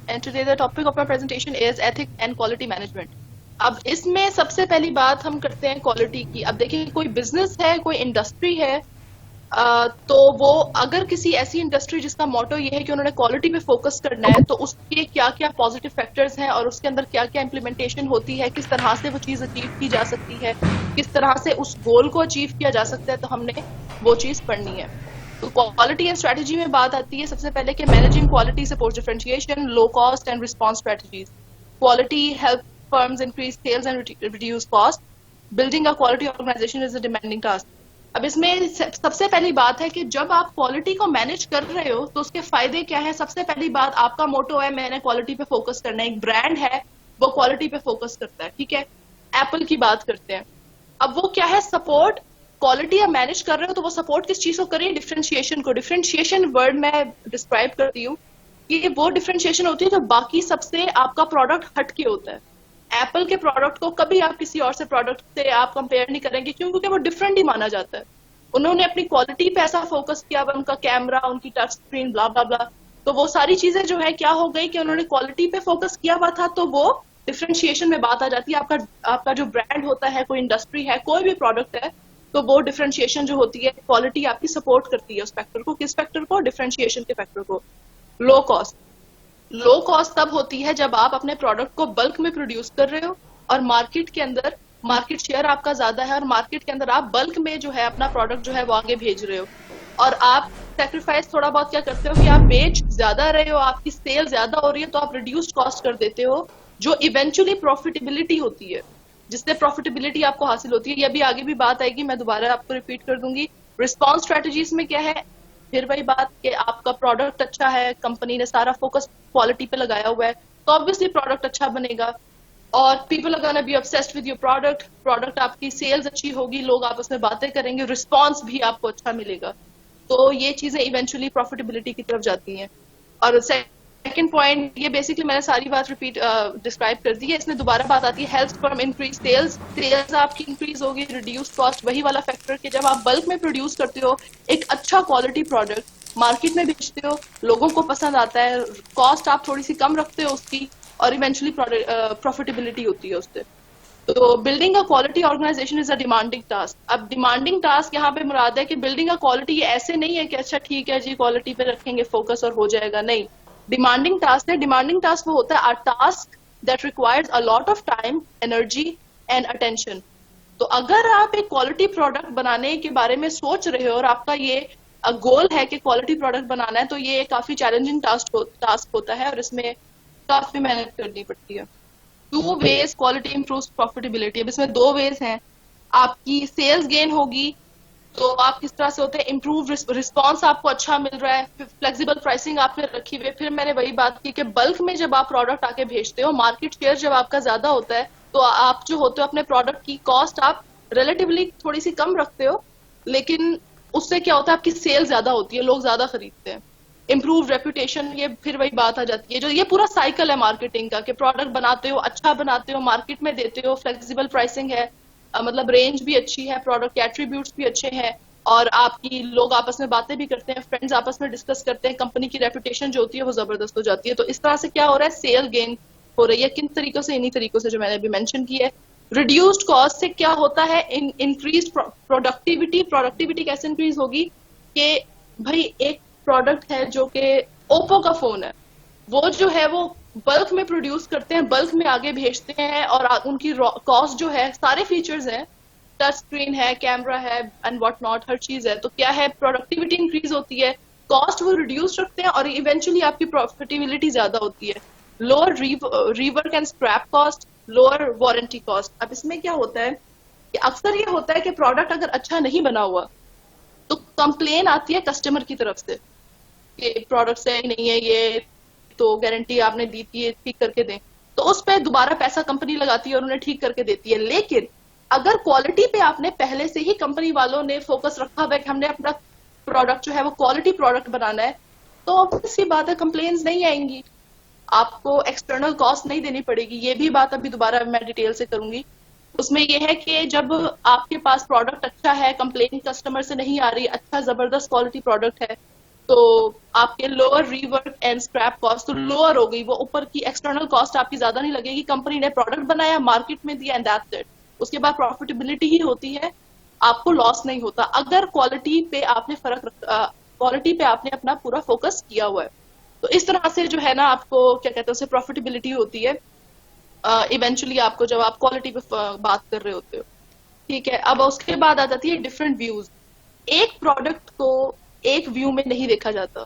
and today the topic of my presentation is ethics and quality management. अब इसमें सबसे पहली बात हम करते हैं क्वालिटी की। अब देखिए कोई बिजनेस है, कोई इंडस्ट्री है, तो वो अगर किसी ऐसी इंडस्ट्री जिसका मोटो ये है कि उन्होंने क्वालिटी पे फोकस करना है, तो उसके क्या क्या पॉजिटिव फैक्टर्स हैं और उसके अंदर क्या क्या इम्प्लीमेंटेशन होती है, किस तरह से वो चीज़ अचीव की जा सकती है, किस तरह से उस गोल को अचीव किया जा सकता है, तो हमने वो चीज़ पढ़नी है। तो क्वालिटी एंड स्ट्रेटजी में बात आती है सबसे पहले कि managing quality supports differentiation, low cost and response strategies. Quality help firms increase sales and reduce cost. Building a quality organization is a demanding task. अब इसमें सबसे पहली बात है कि जब आप क्वालिटी को मैनेज कर रहे हो तो उसके फायदे क्या है। सबसे पहली बात, आपका मोटो है मैंने क्वालिटी पे फोकस करना है। एक ब्रांड है वो क्वालिटी पे फोकस करता है, ठीक है। एप्पल की बात करते हैं। अब वो क्या है, सपोर्ट क्वालिटी आप मैनेज कर रहे हो तो वो सपोर्ट किस चीज को करिए, डिफरेंशिएशन को। डिफरेंशिएशन वर्ड मैं डिस्क्राइब करती हूँ कि वो डिफरेंशिएशन होती है जो बाकी सबसे आपका प्रोडक्ट हट के होता है। एप्पल के प्रोडक्ट को कभी आप किसी और से प्रोडक्ट से आप कंपेयर नहीं करेंगे, क्योंकि वो डिफरेंट ही माना जाता है। उन्होंने अपनी क्वालिटी पे ऐसा फोकस किया, उनका कैमरा, उनकी टच स्क्रीन, ब्ला ब्ला ब्ला, तो वो सारी चीजें जो है क्या हो गई कि उन्होंने क्वालिटी पे फोकस किया हुआ था, तो वो डिफरेंशिएशन में बात आ जाती है। आपका जो ब्रांड होता है, कोई इंडस्ट्री है, कोई भी प्रोडक्ट है, तो वो डिफरेंशिएशन जो होती है, क्वालिटी आपकी सपोर्ट करती है उस फैक्टर को। किस फैक्टर को? डिफरेंशिएशन के फैक्टर को। Low cost. लो कॉस्ट तब होती है जब आप अपने प्रोडक्ट को बल्क में प्रोड्यूस कर रहे हो और मार्केट के अंदर मार्केट शेयर आपका ज्यादा है और मार्केट के अंदर आप बल्क में जो है अपना प्रोडक्ट जो है वो आगे भेज रहे हो, और आप सेक्रीफाइस थोड़ा बहुत क्या करते हो कि आप बेच ज्यादा रहे हो, आपकी सेल ज्यादा हो रही है, तो आप रिड्यूस्ड कॉस्ट कर देते हो, जो इवेंचुअली प्रॉफिटेबिलिटी होती है, जिससे प्रॉफिटेबिलिटी आपको हासिल होती है। ये अभी आगे भी बात आएगी, मैं दोबारा आपको रिपीट कर दूंगी। रिस्पॉन्स स्ट्रेटजीज में क्या है, फिर वही बात कि आपका प्रोडक्ट अच्छा है, कंपनी ने सारा फोकस क्वालिटी पे लगाया हुआ है, तो ऑब्वियसली प्रोडक्ट अच्छा बनेगा और people are gonna be obsessed with your product. Product आपकी सेल्स अच्छी होगी, लोग आपस में बातें करेंगे, रिस्पॉन्स भी आपको अच्छा मिलेगा, तो ये चीजें इवेंचुअली प्रॉफिटेबिलिटी की तरफ जाती हैं। और सेकंड पॉइंट, ये बेसिकली मैंने सारी बात रिपीट डिस्क्राइब कर दी है। इसमें दोबारा बात आती है help from increase sales. Sales आपकी इंक्रीज होगी, रिड्यूस कॉस्ट, वही वाला फैक्टर कि जब आप बल्क में प्रोड्यूस करते हो एक अच्छा क्वालिटी प्रोडक्ट, मार्केट में बेचते हो, लोगों को पसंद आता है, कॉस्ट आप थोड़ी सी कम रखते हो उसकी, और इवेंचुअली प्रॉफिटेबिलिटी होती है उससे। तो building a quality organization is a demanding task. अब डिमांडिंग टास्क यहाँ पे मुराद है कि बिल्डिंग अ क्वालिटी ये ऐसे नहीं है कि अच्छा ठीक है जी क्वालिटी पे रखेंगे फोकस और हो जाएगा, नहीं। डिमांडिंग टास्क है। डिमांडिंग टास्क वो होता है अ task that requires a lot of time, energy and attention. तो अगर आप एक क्वालिटी प्रोडक्ट बनाने के बारे में सोच रहे हो और आपका ये गोल है कि क्वालिटी प्रोडक्ट बनाना है, तो ये काफी चैलेंजिंग टास्क होता है और इसमें काफी मेहनत करनी पड़ती है। Two ways quality improves profitability. अब इसमें दो वेज हैं। आपकी सेल्स गेन होगी तो आप किस तरह से होते हैं, इंप्रूव रिस्पॉन्स आपको अच्छा मिल रहा है, फ्लेक्सिबल प्राइसिंग आपने रखी हुई है। फिर मैंने वही बात की कि बल्क में जब आप प्रोडक्ट आके भेजते हो, मार्केट शेयर जब आपका ज्यादा होता है, तो आप जो होते हो अपने प्रोडक्ट की कॉस्ट आप रिलेटिवली थोड़ी सी कम रखते हो, लेकिन उससे क्या होता है आपकी सेल ज्यादा होती है, लोग ज्यादा खरीदते हैं। इम्प्रूव रेपुटेशन, ये फिर वही बात आ जाती है, जो ये पूरा साइकिल है मार्केटिंग का, कि प्रोडक्ट बनाते हो, अच्छा बनाते हो, मार्केट में देते हो, फ्लेक्सिबल प्राइसिंग है, मतलब रेंज भी अच्छी है, प्रोडक्ट के एट्रीब्यूट्स भी अच्छे हैं, और आपकी लोग आपस में बातें भी करते हैं, फ्रेंड्स आपस में डिस्कस करते हैं, कंपनी की रेपुटेशन जो होती है वो जबरदस्त हो जाती है। तो इस तरह से क्या हो रहा है, सेल गेन हो रही है। किन तरीकों से? इन्हीं तरीकों से जो मैंने अभी मेंशन किया है। रिड्यूस्ड कॉस्ट से क्या होता है, इंक्रीज प्रोडक्टिविटी। प्रोडक्टिविटी कैसे इंक्रीज होगी कि भाई एक प्रोडक्ट है जो कि ओप्पो का फोन है, वो जो है वो बल्क में प्रोड्यूस करते हैं, बल्क में आगे भेजते हैं, और उनकी कॉस्ट जो है, सारे फीचर्स हैं, टच स्क्रीन है, कैमरा है एंड व्हाट नॉट, हर चीज है, तो क्या है, प्रोडक्टिविटी इंक्रीज होती है, कॉस्ट वो रिड्यूस रखते हैं और इवेंचुअली आपकी प्रॉफिटेबिलिटी ज्यादा होती है। Lower rework and scrap cost, lower warranty cost. अब इसमें क्या होता है कि अक्सर ये होता है कि प्रोडक्ट अगर अच्छा नहीं बना हुआ तो कंप्लेन आती है कस्टमर की तरफ से कि प्रोडक्ट सही नहीं है, ये तो गारंटी आपने दी थी, ठीक करके दें, तो उस पर दोबारा पैसा कंपनी लगाती है और उन्हें ठीक करके देती है। लेकिन अगर क्वालिटी पे आपने पहले से ही कंपनी वालों ने फोकस रखा हुआ है कि हमने अपना प्रोडक्ट जो है वो क्वालिटी प्रोडक्ट बनाना है, तो ऑब्वियस सी बात है कंप्लेन्स नहीं आएंगी, आपको एक्सटर्नल कॉस्ट नहीं देनी पड़ेगी। ये भी बात अभी दोबारा मैं डिटेल से करूंगी। उसमें यह है कि जब आपके पास प्रोडक्ट अच्छा है, कंप्लेन कस्टमर से नहीं आ रही, अच्छा जबरदस्त क्वालिटी प्रोडक्ट है, तो आपके lower rework and scrap cost तो लोअर हो गई, वो ऊपर की एक्सटर्नल कॉस्ट आपकी ज्यादा नहीं लगेगी, कंपनी ने प्रोडक्ट बनाया, मार्केट में दिया, एंड दैट्स इट। उसके बाद प्रॉफिटेबिलिटी ही होती है, आपको लॉस नहीं होता अगर क्वालिटी पे आपने क्वालिटी पे आपने अपना पूरा फोकस किया हुआ है। तो इस तरह से जो है ना, आपको क्या कहते हैं उसे, प्रॉफिटेबिलिटी होती है इवेंचुअली आपको, जब आप क्वालिटी पे बात कर रहे होते हो। ठीक है, अब उसके बाद आ जाती है डिफरेंट व्यूज। एक प्रोडक्ट को एक व्यू में नहीं देखा जाता।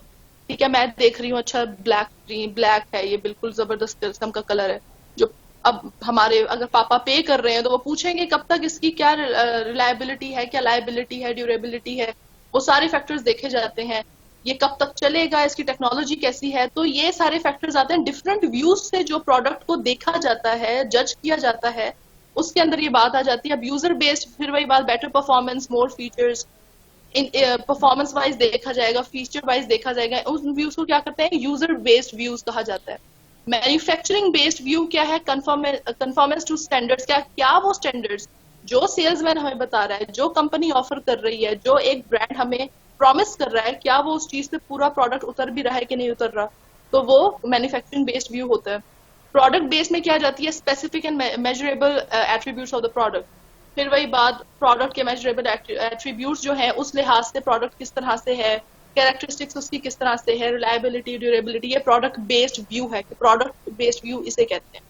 ठीक है, मैं देख रही हूँ अच्छा ब्लैक स्क्रीन, ब्लैक है, ये बिल्कुल जबरदस्त किस्म का कलर है, जो अब हमारे अगर पापा पे कर रहे हैं तो वो पूछेंगे कब तक इसकी क्या रिलायबिलिटी है, क्या लाइबिलिटी है, ड्यूरेबिलिटी है, वो सारे फैक्टर्स देखे जाते हैं। ये कब तक चलेगा, इसकी टेक्नोलॉजी कैसी है, तो ये सारे फैक्टर्स आते हैं। डिफरेंट व्यूज से जो प्रोडक्ट को देखा जाता है, जज किया जाता है, उसके अंदर ये बात आ जाती है। अब यूजर बेस्ड, फिर वही बात, बेटर परफॉर्मेंस, मोर फीचर्स, इन परफॉर्मेंस वाइज देखा जाएगा, फीचर वाइज देखा जाएगा। उन व्यूज को क्या करते हैं, यूजर बेस्ड व्यूज कहा जाता है। मैन्युफैक्चरिंग बेस्ड व्यू क्या है, कन्फॉर्मेंस टू स्टैंडर्ड्स, क्या क्या वो स्टैंडर्ड्स जो सेल्समैन हमें बता रहा है, जो कंपनी ऑफर कर रही है, जो एक ब्रांड हमें प्रॉमिस कर रहा है, क्या वो उस चीज पे पूरा प्रोडक्ट उतर भी रहा है कि नहीं उतर रहा, तो वो मैन्युफैक्चरिंग बेस्ड व्यू होता है। प्रोडक्ट बेस्ड में क्या जाती है, specific and measurable attributes of the product. फिर वही बात, प्रोडक्ट के मेजरेबल एट्रीब्यूट्स जो है उस लिहाज से प्रोडक्ट किस तरह से है, कैरेक्टरिस्टिक्स उसकी किस तरह से है, रिलायबिलिटी, ड्यूरेबिलिटी, ये प्रोडक्ट बेस्ड व्यू है, प्रोडक्ट बेस्ड व्यू इसे कहते हैं।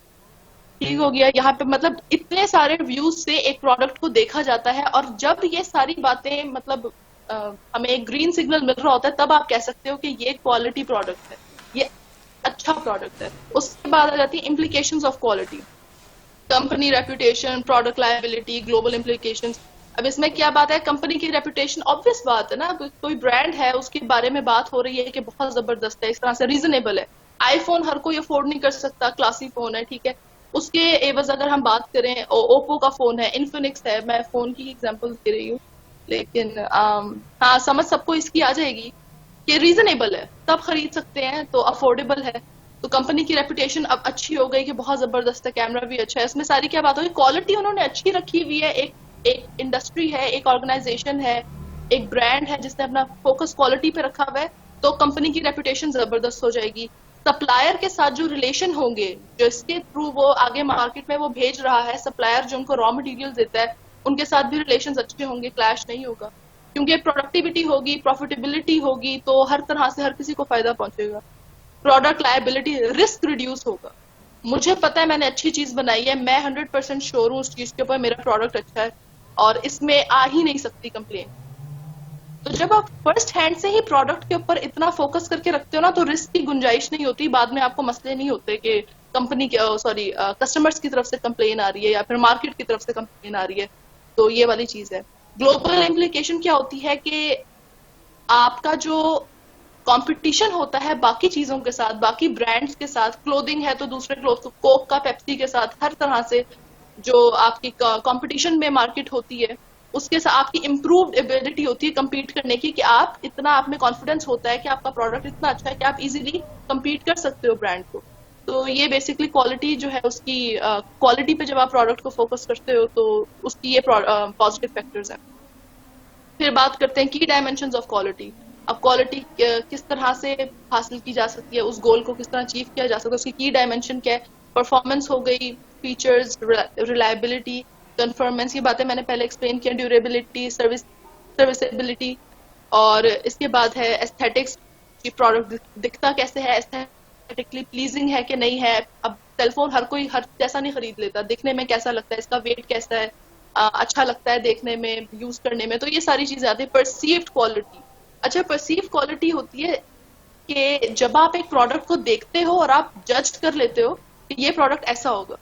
ठीक हो गया, यहाँ पे मतलब इतने सारे व्यूज से एक प्रोडक्ट को देखा जाता है, और जब ये सारी बातें मतलब हमें एक ग्रीन सिग्नल मिल रहा होता है, तब आप कह सकते हो कि ये क्वालिटी प्रोडक्ट है, ये अच्छा प्रोडक्ट है। उसके बाद आ जाती है implications of quality, company reputation, product liability, global implications. अब इसमें क्या बात है, कंपनी की रेपुटेशन, ऑब्वियस बात है ना, कोई ब्रांड है उसके बारे में बात हो रही है कि बहुत जबरदस्त है, इस तरह से रीजनेबल है। आईफोन हर कोई अफोर्ड नहीं कर सकता, क्लासी फोन है, ठीक है, उसके एवज अगर हम बात करें, ओप्पो का फोन है, इन्फिनिक्स है, मैं फोन की एग्जांपल दे रही हूँ, लेकिन हाँ समझ सबको इसकी आ जाएगी कि रीजनेबल है, तब खरीद सकते हैं, तो अफोर्डेबल है, तो कंपनी की रेपुटेशन अब अच्छी हो गई कि बहुत जबरदस्त है, कैमरा भी अच्छा है। इसमें सारी क्या बात होगी, क्वालिटी उन्होंने अच्छी रखी हुई है, एक इंडस्ट्री है, एक ऑर्गेनाइजेशन है, एक ब्रांड है जिसने अपना फोकस क्वालिटी पे रखा हुआ है, तो कंपनी की रेपुटेशन जबरदस्त हो जाएगी। सप्लायर के साथ जो रिलेशन होंगे, जो इसके थ्रू वो आगे मार्केट में वो भेज रहा है, सप्लायर जो उनको रॉ मटेरियल देता है, उनके साथ भी रिलेशन अच्छे होंगे, क्लैश नहीं होगा, क्योंकि प्रोडक्टिविटी होगी, प्रॉफिटेबिलिटी होगी, तो हर तरह से हर किसी को फायदा पहुंचेगा। प्रोडक्ट लायबिलिटी, रिस्क रिड्यूस होगा, मुझे पता है मैंने अच्छी चीज बनाई है, मैं 100% श्योर हूँ उस चीज के ऊपर, मेरा प्रोडक्ट अच्छा है और इसमें आ ही नहीं सकती कंप्लेन। तो जब आप फर्स्ट हैंड से ही प्रोडक्ट के ऊपर इतना फोकस करके रखते हो ना, तो रिस्क की गुंजाइश नहीं होती, बाद में आपको मसले नहीं होते कि कंपनी के सॉरी कस्टमर्स की तरफ से कंप्लेन आ रही है या फिर मार्केट की तरफ से कंप्लेन आ रही है। तो ये वाली चीज है। ग्लोबल इम्प्लीकेशन क्या होती है कि आपका जो कंपटीशन होता है बाकी चीजों के साथ, बाकी ब्रांड्स के साथ, क्लोथिंग है तो दूसरे क्लोथ, कोक का पेप्सी के साथ, हर तरह से जो आपकी कंपटीशन में मार्केट होती है, उसके साथ आपकी इम्प्रूव्ड एबिलिटी होती है कम्पीट करने की, कि आप इतना, आप में कॉन्फिडेंस होता है कि आपका प्रोडक्ट इतना अच्छा है कि आप इजीली कम्पीट कर सकते हो ब्रांड को। तो ये बेसिकली क्वालिटी जो है उसकी, क्वालिटी पे जब आप प्रोडक्ट को फोकस करते हो तो उसकी ये पॉजिटिव फैक्टर्स हैं। फिर बात करते हैं की डायमेंशंस ऑफ क्वालिटी। अब क्वालिटी किस तरह से हासिल की जा सकती है, उस गोल को किस तरह अचीव किया जा सकता है, उसकी की डायमेंशन क्या है, परफॉर्मेंस हो गई, फीचर्स, रिलायबिलिटी, कन्फर्मेंस, ये बातें मैंने पहले एक्सप्लेन किया, ड्यूरेबिलिटी, सर्विसेबिलिटी, और इसके बाद है एस्थेटिक्स, कि प्रोडक्ट दिखता कैसे है, एस्थेटिकली प्लीजिंग है कि नहीं है। अब सेलफोन हर कोई हर जैसा नहीं खरीद लेता, दिखने में कैसा लगता है, इसका वेट कैसा है, अच्छा लगता है देखने में, यूज करने में, तो ये सारी चीजें आती है। परसीव्ड क्वालिटी, अच्छा परसीव क्वालिटी होती है कि जब आप एक प्रोडक्ट को देखते हो और आप जज कर लेते हो कि ये प्रोडक्ट ऐसा होगा।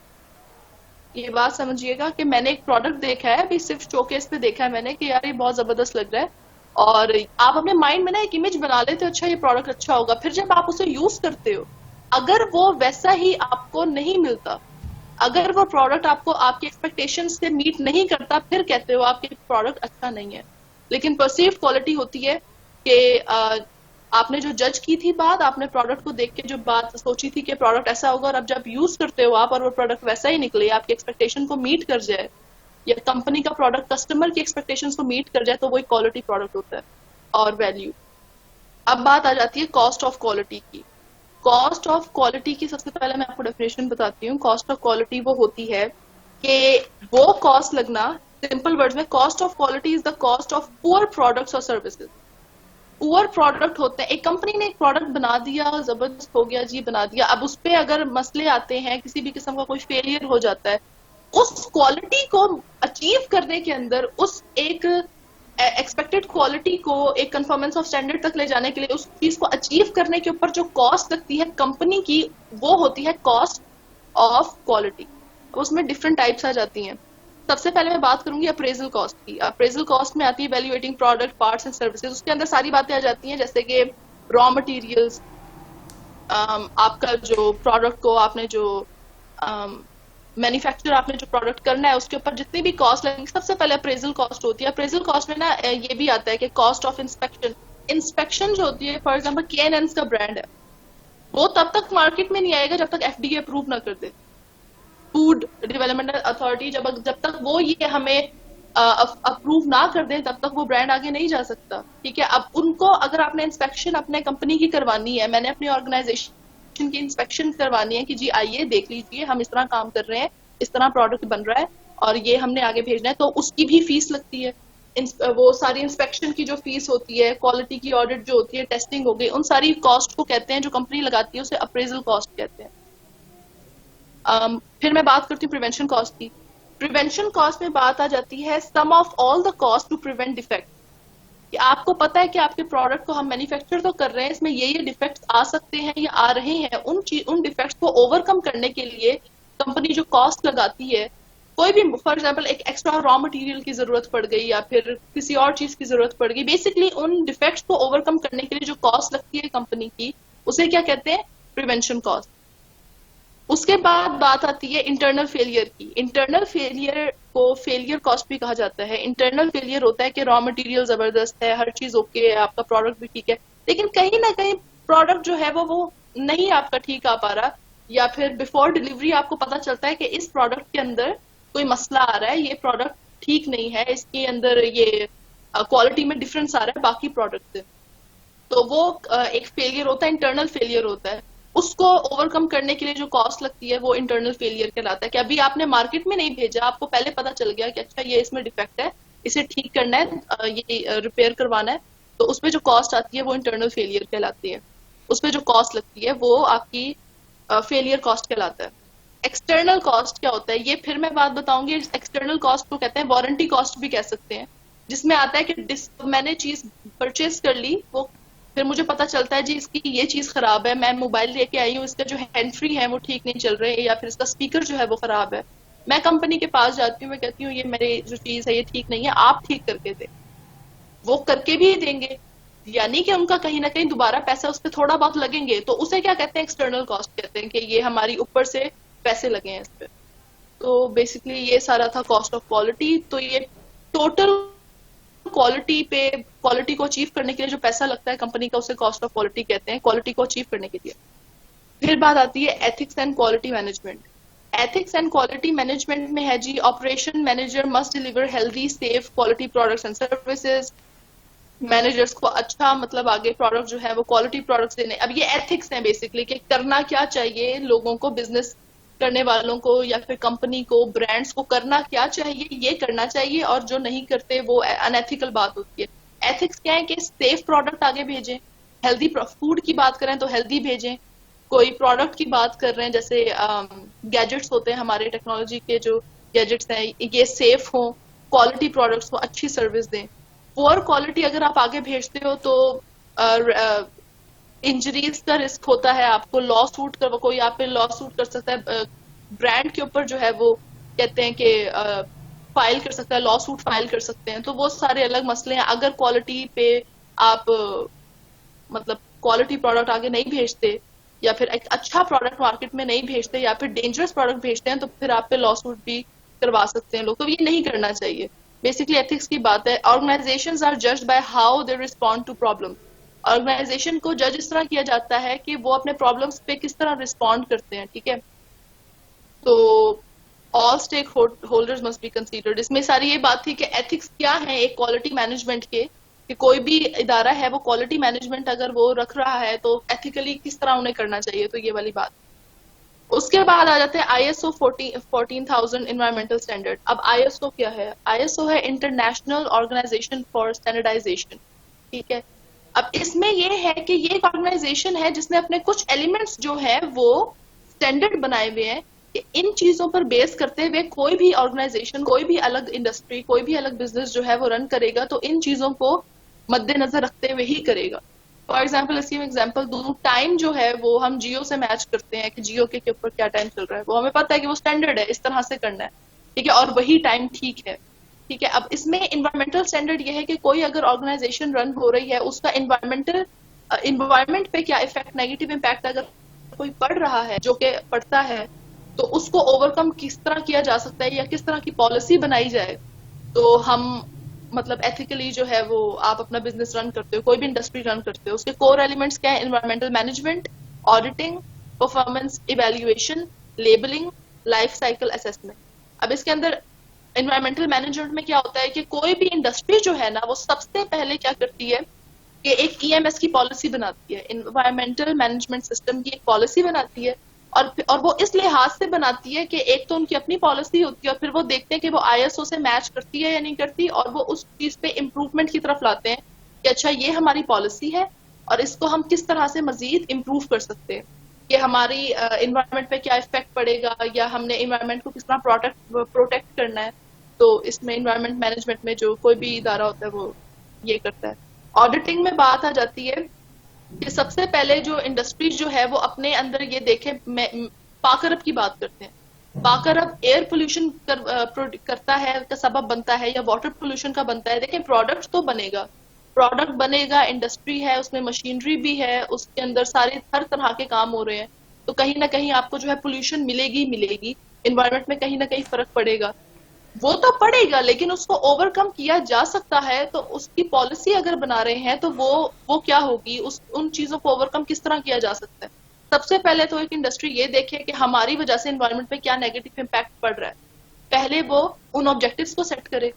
ये बात समझिएगा कि मैंने एक प्रोडक्ट देखा है, अभी सिर्फ शोकेस पे देखा है मैंने, कि यार ये बहुत जबरदस्त लग रहा है, और आप अपने माइंड में ना एक इमेज बना लेते हो, अच्छा ये प्रोडक्ट अच्छा होगा, फिर जब आप उसे यूज करते हो, अगर वो वैसा ही आपको नहीं मिलता, अगर वो प्रोडक्ट आपको आपकी एक्सपेक्टेशन से मीट नहीं करता, फिर कहते हो आपके प्रोडक्ट अच्छा नहीं है। लेकिन परसीव्ड क्वालिटी होती है कि आपने जो जज की थी बात, आपने प्रोडक्ट को देख के जो बात सोची थी कि प्रोडक्ट ऐसा होगा, और अब जब यूज करते हो आप और वो प्रोडक्ट वैसा ही निकले, आपकी एक्सपेक्टेशन को मीट कर जाए, या कंपनी का प्रोडक्ट कस्टमर की एक्सपेक्टेशंस को मीट कर जाए, तो वही क्वालिटी प्रोडक्ट होता है। और वैल्यू, अब बात आ जाती है कॉस्ट ऑफ क्वालिटी की। कॉस्ट ऑफ क्वालिटी की सबसे पहले मैं आपको डेफिनेशन बताती हूँ। कॉस्ट ऑफ क्वालिटी वो होती है कि वो कॉस्ट लगना, सिंपल वर्ड्स में, cost of quality is the cost of poor products और सर्विसेज। पुअर प्रोडक्ट होते हैं, एक कंपनी ने एक प्रोडक्ट बना दिया, जबरदस्त हो गया जी, बना दिया, अब उस पे अगर मसले आते हैं, किसी भी किस्म का कोई फेलियर हो जाता है, उस क्वालिटी को अचीव करने के अंदर, उस एक एक्सपेक्टेड क्वालिटी को एक कंफर्मेंस ऑफ स्टैंडर्ड तक ले जाने के लिए, उस चीज को अचीव करने के ऊपर जो कॉस्ट लगती है कंपनी की, वो होती है कॉस्ट ऑफ क्वालिटी। उसमें डिफरेंट टाइप्स आ जाती हैं। सबसे पहले मैं बात करूंगी अप्रेजल कॉस्ट की। अप्रेजल कॉस्ट में आती है evaluating product, parts and services. उसके अंदर सारी बातें आ जाती हैं, जैसे कि रॉ मटेरियल्स, आपका जो प्रोडक्ट को आपने जो मैन्युफैक्चर आपने जो प्रोडक्ट करना है, उसके ऊपर जितनी भी कॉस्ट लगेगी, सबसे पहले अप्रेजल कॉस्ट होती है। अप्रेजल कॉस्ट में ना ये भी आता है कि कॉस्ट ऑफ इंस्पेक्शन। इंस्पेक्शन जो होती है, फॉर एग्जांपल K&N का ब्रांड है, वो तब तक मार्केट में नहीं आएगा जब तक FDA अप्रूव ना कर दे, फूड डेवलपमेंट अथॉरिटी। जब तक वो ये हमें अप्रूव ना कर दें, तब तक वो ब्रांड आगे नहीं जा सकता। ठीक है, अब उनको अगर आपने इंस्पेक्शन अपने कंपनी की करवानी है, मैंने अपनी ऑर्गेनाइजेशन की इंस्पेक्शन करवानी है कि जी आइए देख लीजिए, हम इस तरह काम कर रहे हैं, इस तरह प्रोडक्ट बन रहा है और ये हमने आगे भेजना है, तो उसकी भी फीस लगती है। वो सारी इंस्पेक्शन की जो फीस होती है, क्वालिटी की ऑडिट जो होती है, टेस्टिंग हो गई, उन सारी कॉस्ट को कहते हैं, जो कंपनी लगाती है उसे अप्रेजल कॉस्ट कहते हैं। फिर मैं बात करती हूँ प्रिवेंशन कॉस्ट की। प्रिवेंशन कॉस्ट में बात आ जाती है sum of all the cost to prevent defect. कि आपको पता है कि आपके प्रोडक्ट को हम मैन्युफैक्चर तो कर रहे हैं, इसमें ये डिफेक्ट्स आ सकते हैं या आ रहे हैं, उन डिफेक्ट्स को ओवरकम करने के लिए कंपनी जो कॉस्ट लगाती है, कोई भी, फॉर एग्जांपल एक एक्स्ट्रा रॉ मटेरियल की जरूरत पड़ गई या फिर किसी और चीज की जरूरत पड़ गई, बेसिकली उन डिफेक्ट्स को ओवरकम करने के लिए जो कॉस्ट लगती है कंपनी की, उसे क्या कहते हैं? Prevention cost. उसके बाद बात आती है इंटरनल फेलियर की। इंटरनल फेलियर को फेलियर कॉस्ट भी कहा जाता है। इंटरनल फेलियर होता है कि रॉ मटेरियल जबरदस्त है, हर चीज ओके है, आपका प्रोडक्ट भी ठीक है, लेकिन कहीं ना कहीं प्रोडक्ट जो है वो नहीं आपका ठीक आ पा रहा, या फिर बिफोर डिलीवरी आपको पता चलता है कि इस प्रोडक्ट के अंदर कोई मसला आ रहा है, ये प्रोडक्ट ठीक नहीं है, इसके अंदर ये क्वालिटी में डिफरेंस आ रहा है बाकी प्रोडक्ट से, तो वो एक फेलियर होता है, इंटरनल फेलियर होता है। उसको ओवरकम करने के लिए जो कॉस्ट लगती है वो इंटरनल फेलियर कहलाता है। कि अभी आपने मार्केट में नहीं भेजा, आपको पहले पता चल गया कि अच्छा ये इसमें डिफेक्ट है, इसे ठीक करना है, ये रिपेयर करवाना है, तो उसमें जो कॉस्ट आती है वो इंटरनल फेलियर कहलाती है। उसमें जो कॉस्ट लगती है वो आपकी फेलियर कॉस्ट कहलाता है। एक्सटर्नल कॉस्ट क्या होता है, ये फिर मैं बात बताऊंगी। एक्सटर्नल कॉस्ट को कहते हैं वारंटी कॉस्ट भी कह सकते हैं, जिसमें आता है कि मैंने चीज परचेज कर ली, वो फिर मुझे पता चलता है जी इसकी ये चीज खराब है, मैं मोबाइल लेके आई हूँ, इसका जो हैंड फ्री है वो ठीक नहीं चल रहे हैं, या फिर इसका स्पीकर जो है वो खराब है, मैं कंपनी के पास जाती हूँ, मैं कहती हूँ ये मेरी जो चीज है ये ठीक नहीं है, आप ठीक करके दे। वो करके भी देंगे, यानी कि उनका कहीं ना कहीं दोबारा पैसा उस पर थोड़ा बहुत लगेंगे, तो उसे क्या कहते हैं? एक्सटर्नल कॉस्ट कहते हैं, कि ये हमारी ऊपर से पैसे लगे हैं इस पे। तो बेसिकली ये सारा था कॉस्ट ऑफ क्वालिटी। तो ये टोटल क्वालिटी पे, क्वालिटी को अचीव करने के लिए जो पैसा लगता है कंपनी का, उसे कॉस्ट ऑफ क्वालिटी कहते हैं, क्वालिटी को अचीव करने के लिए। फिर बात आती है ethics and quality management. Ethics and quality management में है जी, operation manager must deliver healthy safe quality products and services. Managers को अच्छा, मतलब आगे प्रोडक्ट जो है वो क्वालिटी प्रोडक्ट्स देने। अब ये एथिक्स है बेसिकली, कि करना क्या चाहिए लोगों को, बिजनेस करने वालों को या फिर कंपनी को, ब्रांड्स को करना क्या चाहिए, ये करना चाहिए, और जो नहीं करते वो अनएथिकल बात होती है। एथिक्स क्या है? कि सेफ प्रोडक्ट आगे भेजें, हेल्दी फूड की बात करें तो हेल्दी भेजें, कोई प्रोडक्ट की बात कर रहे हैं जैसे गैजेट्स होते हैं हमारे, टेक्नोलॉजी के जो गैजेट्स हैं ये सेफ हो, क्वालिटी प्रोडक्ट्स हो, अच्छी सर्विस दें। पुअर क्वालिटी अगर आप आगे भेजते हो तो इंजरीज का रिस्क होता है, आपको लॉ सूट कर, कोई आप पे लॉ सूट कर सकता है, ब्रांड के ऊपर जो है वो कहते हैं कि फाइल कर सकता है, लॉ सूट फाइल कर सकते हैं, तो वो सारे अलग मसले हैं। अगर क्वालिटी पे आप मतलब क्वालिटी प्रोडक्ट आगे नहीं भेजते, या फिर एक अच्छा प्रोडक्ट मार्केट में नहीं भेजते, या फिर डेंजरस प्रोडक्ट भेजते हैं, तो फिर आप पे लॉ सूट भी करवा सकते हैं लोग, तो ये नहीं करना चाहिए। बेसिकली एथिक्स की बात है। Organizations are judged by how they respond to problem. Organization को जज इस तरह किया जाता है कि वो अपने प्रॉब्लम्स पे किस तरह रिस्पॉन्ड करते हैं, ठीक है। तो all stakeholders must be considered. इसमें सारी ये बात थी कि एथिक्स क्या है एक क्वालिटी मैनेजमेंट के, कि कोई भी इदारा है वो क्वालिटी मैनेजमेंट अगर वो रख रहा है तो एथिकली किस तरह उन्हें करना चाहिए, तो ये वाली बात। उसके बाद आ जाते हैं ISO 14,000 इन्वायरमेंटल स्टैंडर्ड। अब ISO क्या है? ISO है इंटरनेशनल ऑर्गेनाइजेशन फॉर स्टैंडर्डाइजेशन, ठीक है। अब इसमें ये है कि ये एक ऑर्गेनाइजेशन है जिसने अपने कुछ एलिमेंट्स जो है वो स्टैंडर्ड बनाए हुए हैं कि इन चीजों पर बेस करते हुए कोई भी ऑर्गेनाइजेशन, कोई भी अलग इंडस्ट्री, कोई भी अलग बिजनेस जो है वो रन करेगा तो इन चीजों को मद्देनजर रखते हुए ही करेगा। फॉर एग्जाम्पल, इसकी मैं एग्जाम्पल दूं, टाइम जो है वो हम जियो से मैच करते हैं कि जियो के ऊपर क्या टाइम चल रहा है, वो हमें पता है कि वो स्टैंडर्ड है, इस तरह से करना है, ठीक है, और वही टाइम ठीक है, ठीक है। अब इसमें इन्वायरमेंटल स्टैंडर्ड ये है कि कोई अगर ऑर्गेनाइजेशन रन हो रही है उसका इन्वायरमेंट पे क्या इफेक्ट, नेगेटिव इम्पैक्ट अगर कोई पड़ रहा है, जो कि पड़ता है, तो उसको ओवरकम किस तरह किया जा सकता है या किस तरह की पॉलिसी बनाई जाए। तो हम मतलब एथिकली जो है वो आप अपना बिजनेस रन करते हो, कोई भी इंडस्ट्री रन करते हो, उसके कोर एलिमेंट्स क्या है? Environmental management, auditing, performance evaluation, labelling, life cycle assessment. अब इसके अंदर एनवायरमेंटल मैनेजमेंट में क्या होता है कि कोई भी इंडस्ट्री जो है ना वो सबसे पहले क्या करती है कि एक EMS की पॉलिसी बनाती है, इन्वायरमेंटल मैनेजमेंट सिस्टम की एक पॉलिसी बनाती है, और वो इस लिहाज से बनाती है कि एक तो उनकी अपनी पॉलिसी होती है और फिर वो देखते हैं कि वो ISO से मैच करती है या नहीं करती, और वो उस चीज पे इम्प्रूवमेंट की तरफ लाते हैं कि अच्छा ये हमारी पॉलिसी है और इसको हम किस तरह से मजीद इम्प्रूव कर सकते हैं, कि हमारी इन्वायरमेंट पे क्या इफेक्ट पड़ेगा या हमने इन्वायरमेंट को किस तरह प्रोटेक्ट करना है। तो इसमें इन्वायरमेंट मैनेजमेंट में जो कोई भी इदारा होता है वो ये करता है। ऑडिटिंग में बात आ जाती है कि सबसे पहले जो इंडस्ट्रीज जो है वो अपने अंदर ये देखे, पाकरब की बात करते हैं, पाकरब एयर पोल्यूशन करता है का सबब बनता है या वाटर पोल्यूशन का बनता है। देखें, प्रोडक्ट तो बनेगा, प्रोडक्ट बनेगा, इंडस्ट्री है, उसमें मशीनरी भी है, उसके अंदर सारे हर तरह के काम हो रहे हैं, तो कहीं ना कहीं आपको जो है पोल्यूशन मिलेगी मिलेगी, इन्वायरमेंट में कहीं ना कहीं फर्क पड़ेगा, वो तो पड़ेगा, लेकिन उसको ओवरकम किया जा सकता है। तो उसकी पॉलिसी अगर बना रहे हैं तो वो क्या होगी, उन चीजों को ओवरकम किस तरह किया जा सकता है। सबसे पहले तो एक इंडस्ट्री ये देखे कि हमारी वजह से एनवायरनमेंट पे क्या नेगेटिव इम्पैक्ट पड़ रहा है, पहले वो उन ऑब्जेक्टिव्स को सेट करे,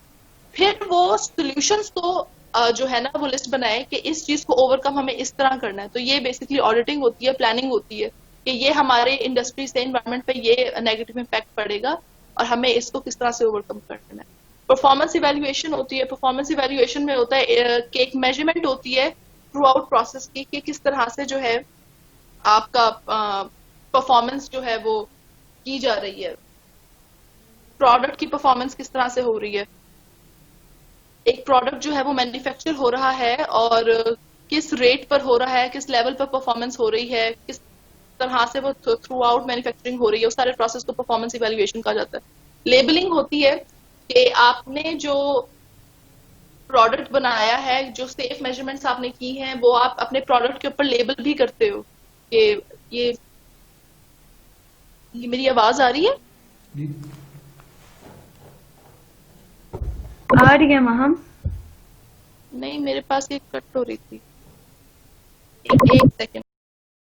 फिर वो सॉल्यूशंस को जो है ना वो लिस्ट बनाए कि इस चीज को ओवरकम हमें इस तरह करना है। तो ये बेसिकली ऑडिटिंग होती है, प्लानिंग होती है कि ये हमारे इंडस्ट्री से एनवायरनमेंट पे ये नेगेटिव इम्पैक्ट पड़ेगा और हमें इसको किस तरह से ओवरकम करना है। परफॉर्मेंस इवैल्यूएशन होती है, परफॉर्मेंस इवैल्यूएशन में होता है कि एक मेजरमेंट होती है थ्रू आउट प्रोसेस की कि किस तरह से जो है आपका परफॉर्मेंस जो है वो की जा रही है, प्रोडक्ट की परफॉर्मेंस किस तरह से हो रही है, एक प्रोडक्ट जो है वो मैन्युफैक्चर हो रहा है और किस रेट पर हो रहा है, किस लेवल पर परफॉर्मेंस हो रही है, किस तरह से वो थ्रू आउट मैन्युफैक्चरिंग हो रही है, उस सारे प्रोसेस को परफॉर्मेंस इवैल्यूएशन कहा जाता है। लेबलिंग होती है कि आपने जो प्रोडक्ट बनाया है, जो सेफ मेजरमेंट्स आपने की हैं, वो आप अपने प्रोडक्ट के ऊपर लेबल भी करते हो कि ये मेरी आवाज आ रही है? आ रही है महम? नहीं, मेरे पास एक कट हो रही थी, एक सेकेंड।